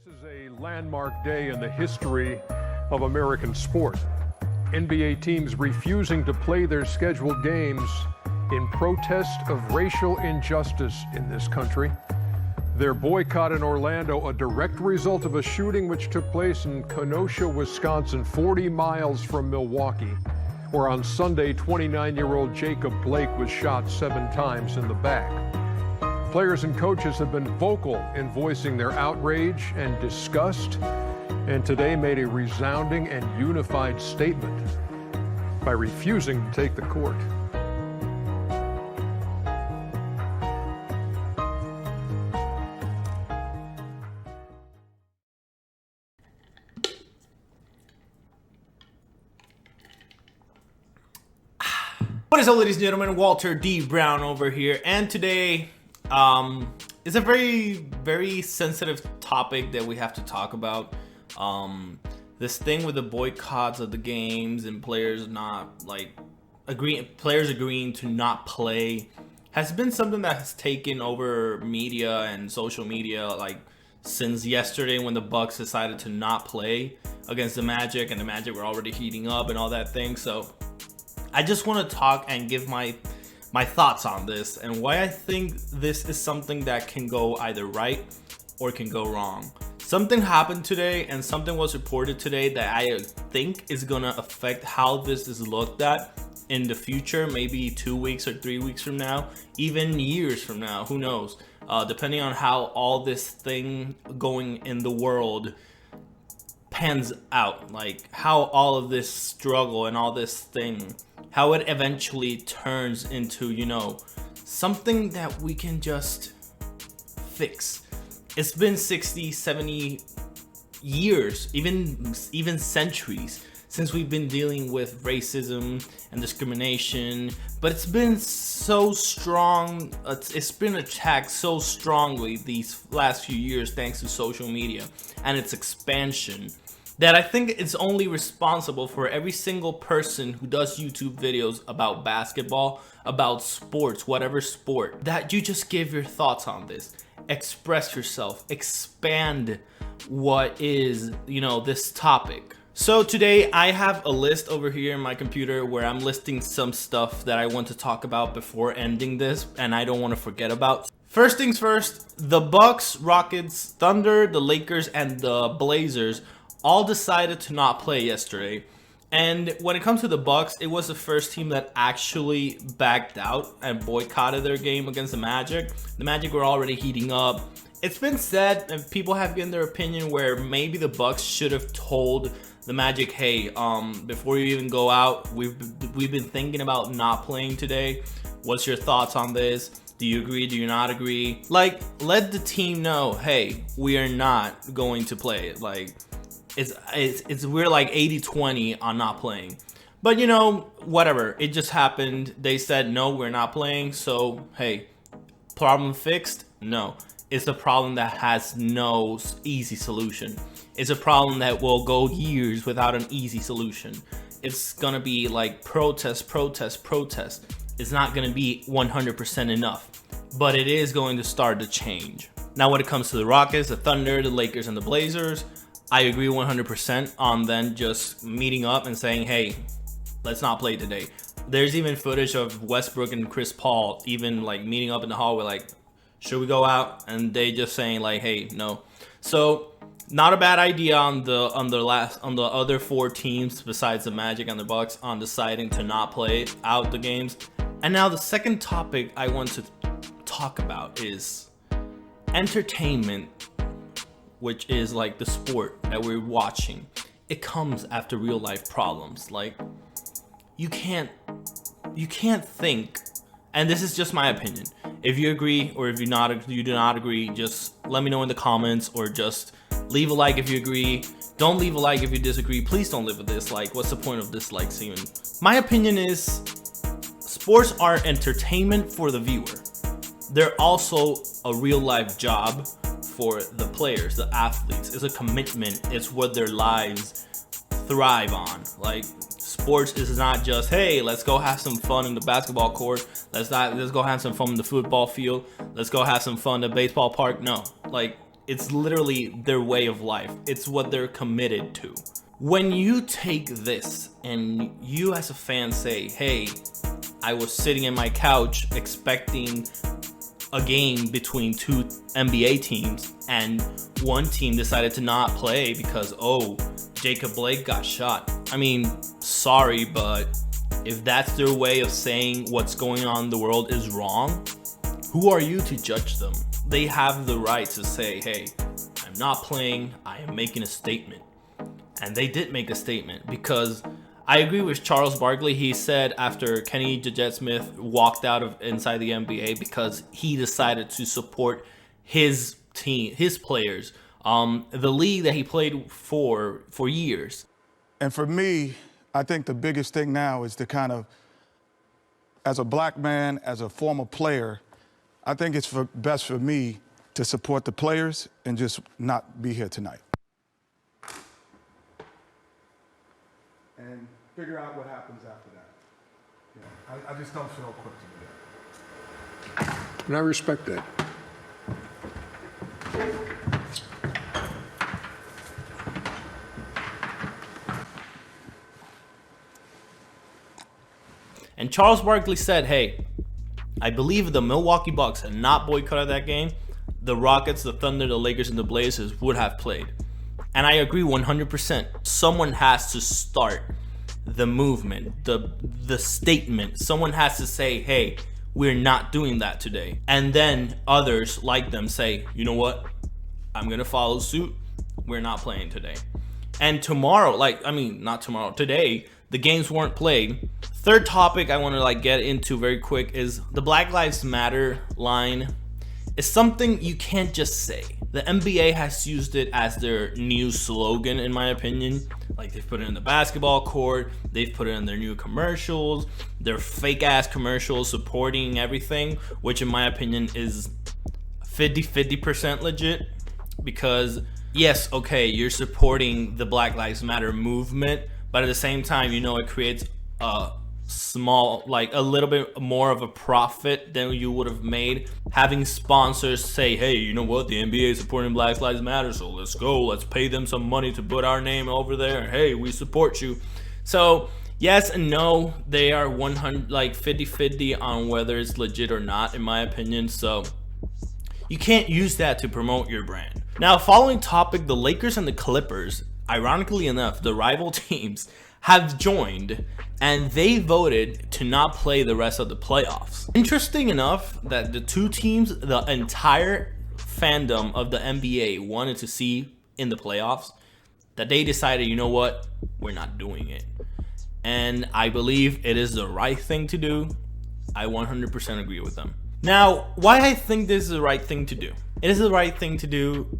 This is a landmark day in the history of American sport. NBA teams refusing to play their scheduled games in protest of racial injustice in this country. Their boycott in Orlando, a direct result of a shooting which took place in Kenosha, Wisconsin, 40 miles from Milwaukee, where on Sunday, 29-year-old Jacob Blake was shot 7 times in the back. Players and coaches have been vocal in voicing their outrage and disgust, and today made a resounding and unified statement by refusing to take the court. What is up, ladies and gentlemen? Walter D. Brown over here, and today it's a very sensitive topic that we have to talk about. This thing with the boycotts of the games and players agreeing to not play has been something that has taken over media and social media since yesterday, when the Bucks decided to not play against the Magic, and the Magic were already heating up and all that thing. So I just want to talk and give my thoughts on this and why I think this is something that can go either right or can go wrong. Something happened today, and something was reported today that I think is going to affect how this is looked at in the future, maybe 2 weeks or 3 weeks from now, even years from now, who knows, depending on how all this thing going in the world pans out, like how all of this struggle and all this thing, how it eventually turns into, something that we can just fix. It's been 60, 70 years, even centuries since we've been dealing with racism and discrimination, but it's been so strong, it's been attacked so strongly these last few years thanks to social media and its expansion, that I think it's only responsible for every single person who does YouTube videos about basketball, about sports, whatever sport, that you just give your thoughts on this. Express yourself, expand what is, this topic. So today I have a list over here in my computer where I'm listing some stuff that I want to talk about before ending this, and I don't want to forget about. First things first, the Bucks, Rockets, Thunder, the Lakers, and the Blazers all decided to not play yesterday. And when it comes to the Bucks, it was the first team that actually backed out and boycotted their game against the Magic. The Magic were already heating up. It's been said, and people have given their opinion, where maybe the Bucks should have told the Magic, hey, before you even go out, we've been thinking about not playing today. What's your thoughts on this? Do you agree? Do you not agree? Let the team know, hey, we are not going to play. We're like 80-20 on not playing. But whatever, it just happened. They said, no, we're not playing. So, hey, problem fixed? No. It's a problem that has no easy solution. It's a problem that will go years without an easy solution. It's going to be like protest. It's not going to be 100% enough, but it is going to start to change. Now, when it comes to the Rockets, the Thunder, the Lakers, and the Blazers, I agree 100% on them just meeting up and saying, hey, let's not play today. There's even footage of Westbrook and Chris Paul even meeting up in the hallway, should we go out? And they just saying hey, no. So not a bad idea on the other 4 teams besides the Magic and the Bucks on deciding to not play out the games. And now the second topic I want to talk about is entertainment, which is the sport that we're watching. It comes after real life problems. You can't think, and this is just my opinion. If you agree or if you do not agree, just let me know in the comments, or just leave a like if you agree. Don't leave a like if you disagree. Please don't leave a dislike. What's the point of dislikes even? My opinion is sports are entertainment for the viewer. They're also a real life job for the players, the athletes. It's a commitment. It's what their lives thrive on. Sports is not just, hey, let's go have some fun in the basketball court. Let's go have some fun in the football field. Let's go have some fun in the baseball park. No, It's literally their way of life. It's what they're committed to. When you take this and you as a fan say, hey, I was sitting in my couch expecting a game between two NBA teams, and one team decided to not play because, oh, Jacob Blake got shot. I mean, sorry, but if that's their way of saying what's going on in the world is wrong, who are you to judge them? They have the right to say, hey, I'm not playing, I am making a statement. And they did make a statement, because I agree with Charles Barkley. He said after Kenny Smith walked out of inside the NBA because he decided to support his team, his players, the league that he played for years. And for me, I think the biggest thing now is to kind of, as a black man, as a former player, I think it's best for me to support the players and just not be here tonight. And figure out what happens after that. You know, I just don't feel equipped to do that. And I respect that. And Charles Barkley said, hey, I believe if the Milwaukee Bucks had not boycotted that game, the Rockets, the Thunder, the Lakers, and the Blazers would have played. And I agree 100%. Someone has to start the movement, the statement. Someone has to say, hey, we're not doing that today. And then others like them say, you know what? I'm going to follow suit. We're not playing today. And tomorrow, not tomorrow, today, the games weren't played. Third topic I want to get into very quick is the Black Lives Matter line. It's something you can't just say. The NBA has used it as their new slogan, in my opinion. They've put it in the basketball court, they've put it in their new commercials, their fake ass commercials supporting everything, which in my opinion is 50% legit. Because yes, okay, you're supporting the Black Lives Matter movement, but at the same time, it creates a small, a little bit more of a profit than you would have made having sponsors say, hey, you know what, the NBA is supporting Black Lives Matter, so let's go, let's pay them some money to put our name over there, hey, we support you. So yes and no, they are 50-50 on whether it's legit or not, in my opinion. So you can't use that to promote your brand. Now, following topic, the Lakers and the Clippers, ironically enough, the rival teams, have joined, and they voted to not play the rest of the playoffs. Interesting enough that the two teams, the entire fandom of the NBA wanted to see in the playoffs, that they decided, you know what, we're not doing it. And I believe it is the right thing to do. I 100% agree with them. Now, why I think this is the right thing to do? It is the right thing to do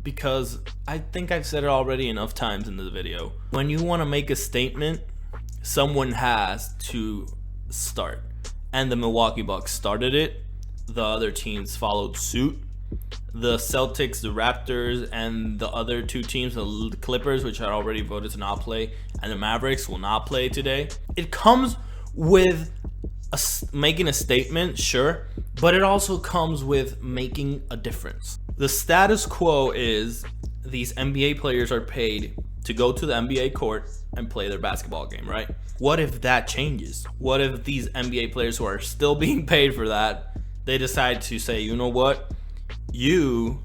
because I think I've said it already enough times in the video. When you want to make a statement, someone has to start. And the Milwaukee Bucks started it. The other teams followed suit. The Celtics, the Raptors, and the other two teams, the Clippers, which had already voted to not play, and the Mavericks will not play today. It comes with making a statement, sure, but it also comes with making a difference. The status quo is these NBA players are paid to go to the NBA court and play their basketball game, right? What if that changes? What if these NBA players who are still being paid for that, they decide to say, you know what? You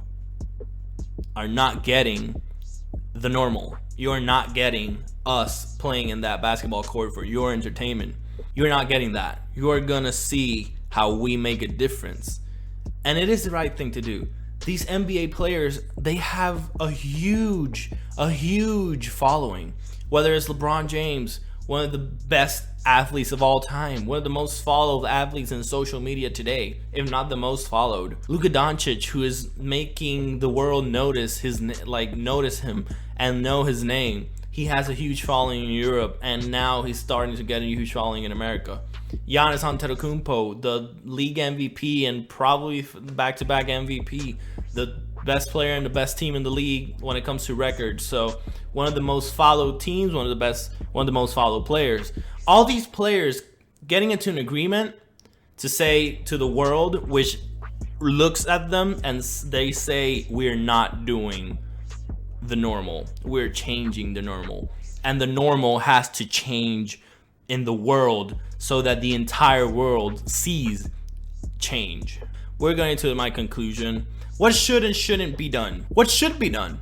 are not getting the normal. You're not getting us playing in that basketball court for your entertainment. You're not getting that. You're gonna see how we make a difference. And it is the right thing to do. These NBA players, they have a huge following. Whether it's LeBron James, one of the best athletes of all time, one of the most followed athletes in social media today, if not the most followed. Luka Doncic, who is making the world notice notice him and know his name. He has a huge following in Europe, and now he's starting to get a huge following in America. Giannis Antetokounmpo, the league MVP and probably back-to-back MVP, the best player and the best team in the league when it comes to records. So one of the most followed teams, one of the most followed players. All these players getting into an agreement to say to the world, which looks at them and they say, we're not doing the normal. We're changing the normal. And the normal has to change in the world so that the entire world sees change. We're going to my conclusion. What should and shouldn't be done? What should be done?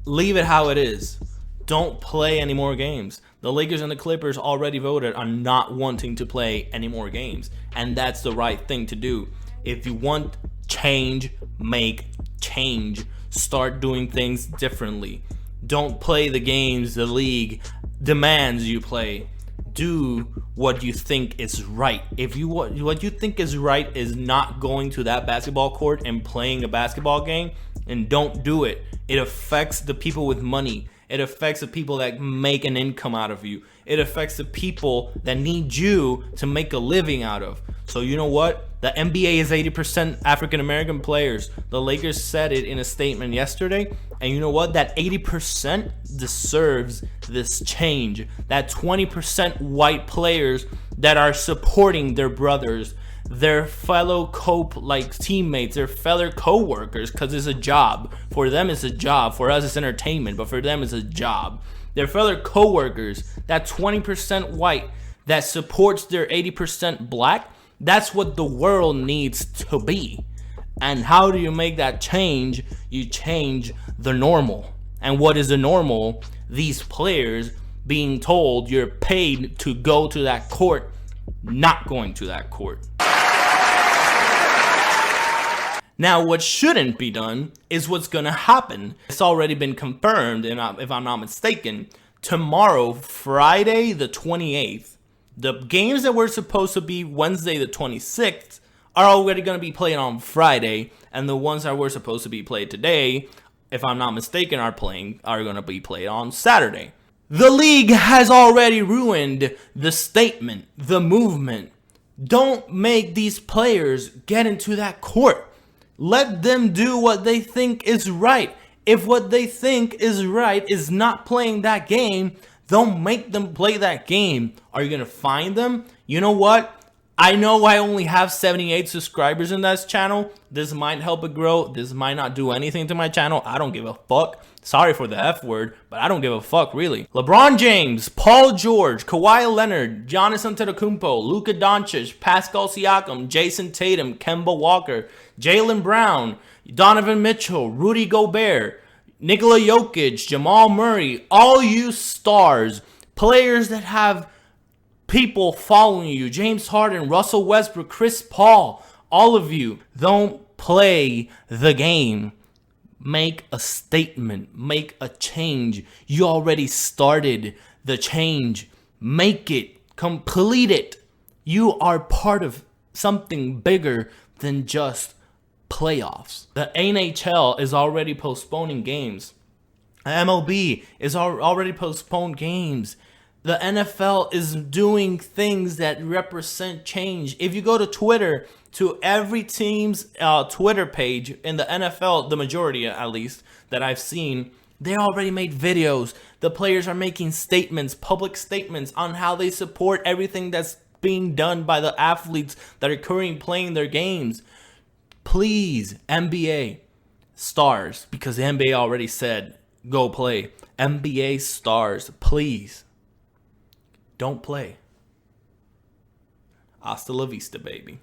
Leave it how it is. Don't play any more games. The Lakers and the Clippers already voted on not wanting to play any more games. And that's the right thing to do. If you want change, make change. Start doing things differently. Don't play the games the league demands you play. Do what you think is right. If you what you think is right is not going to that basketball court and playing a basketball game, and don't do it. It affects the people with money. It affects the people that make an income out of you. It affects the people that need you to make a living out of. So you know what? The NBA is 80% African American players. The Lakers said it in a statement yesterday. And you know what? That 80% deserves this change. That 20% white players that are supporting their brothers, their fellow teammates, their fellow co-workers, because it's a job. For them, it's a job. For us, it's entertainment. But for them, it's a job. Their fellow co-workers, that 20% white that supports their 80% black, that's what the world needs to be. And how do you make that change? You change the normal. And what is the normal? These players being told you're paid to go to that court, not going to that court. Now, what shouldn't be done is what's going to happen. It's already been confirmed, and if I'm not mistaken, tomorrow, Friday the 28th, the games that were supposed to be Wednesday the 26th are already going to be played on Friday, and the ones that were supposed to be played today, if I'm not mistaken, are going to be played on Saturday. The league has already ruined the statement, the movement. Don't make these players get into that court. Let them do what they think is right. If what they think is right is not playing that game, don't make them play that game. Are you going to fine them? You know what? I know I only have 78 subscribers in this channel. This might help it grow. This might not do anything to my channel. I don't give a fuck. Sorry for the F word, but I don't give a fuck, really. LeBron James, Paul George, Kawhi Leonard, Giannis Antetokounmpo, Luka Doncic, Pascal Siakam, Jason Tatum, Kemba Walker, Jaylen Brown, Donovan Mitchell, Rudy Gobert, Nikola Jokic, Jamal Murray, all you stars, players that have people following you, James Harden, Russell Westbrook, Chris Paul, all of you, don't play the game. Make a statement. Make a change. You already started the change. Make it. Complete it. You are part of something bigger than just playoffs. The NHL is already postponing games. MLB is already postponed games. The NFL is doing things that represent change. If you go to Twitter, to every team's Twitter page in the NFL, the majority at least that I've seen, they already made videos. The players are making statements, public statements on how they support everything that's being done by the athletes that are currently playing their games. Please, NBA stars, because the NBA already said, go play. NBA stars, please. Don't play. Hasta la vista, baby.